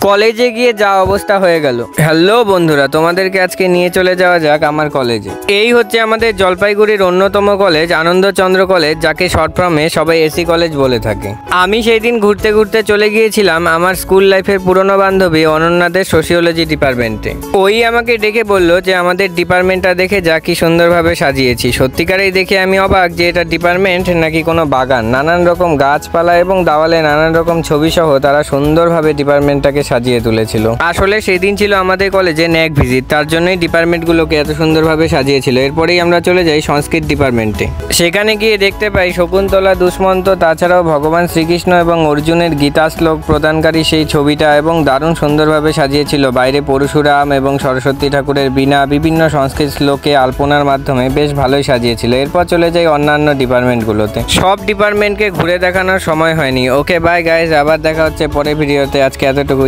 কলেজে গিয়ে যা অবস্থা হয়ে গেল। হ্যালো বন্ধুরা, তোমাদেরকে আজকে নিয়ে চলে যাওয়া যাক আমার কলেজে। এই হচ্ছে আমাদের জলপাইগুড়ির অন্যতম কলেজ, আনন্দচন্দ্র কলেজ, যাকে শর্ট ফর্মে সবাই এসি কলেজ বলে থাকে। আমি সেই দিন ঘুরতে ঘুরতে চলে গিয়েছিলাম আমার স্কুল লাইফের পুরনো বান্ধবী অনন্যাদের সোশিওলজি ডিপার্টমেন্টে। ওই আমাকে ডেকে বলল যে আমাদের ডিপার্টমেন্টটা দেখে যা কি সুন্দরভাবে সাজিয়েছি। সত্যিকারেই দেখে আমি অবাক যে এটা ডিপার্টমেন্ট নাকি কোনো বাগান। নানান রকম গাছপালা এবং দেওয়ালে নানান রকম ছবি সহ তারা সুন্দরভাবে ডিপার্টমেন্টটাকে সাজিয়ে তুলেছিল। আসলে সেই দিন ছিল আমাদের কলেজে ন্যাক ভিজিট, তার জন্যই ডিপার্টমেন্টগুলোকে এত সুন্দরভাবে সাজিয়েছিল। এরপরেই আমরা চলে যাই সংস্কৃত ডিপার্টমেন্টে। সেখানে গিয়ে দেখতে পাই শকুন্তলা, দুষ্মন্ত, তাছাড়াও ভগবান শ্রীকৃষ্ণ এবং অর্জুনের গীতা শ্লোক প্রদানকারী সেই ছবিটা, এবং দারুণ সুন্দরভাবে সাজিয়েছিল। বাইরে পরশুরাম এবং সরস্বতী ঠাকুরের বীণা বিভিন্ন সংস্কৃত শ্লোকে আলপনার মাধ্যমে বেশ ভালোই সাজিয়েছিল। এরপর চলে যাই অন্যান্য ডিপার্টমেন্টগুলোতে। সব ডিপার্টমেন্টকে ঘুরে দেখানোর সময় হয়নি। ওকে বাই গাইজ, আবার দেখা হচ্ছে পরের ভিডিওতে। আজকে এতটুকুই।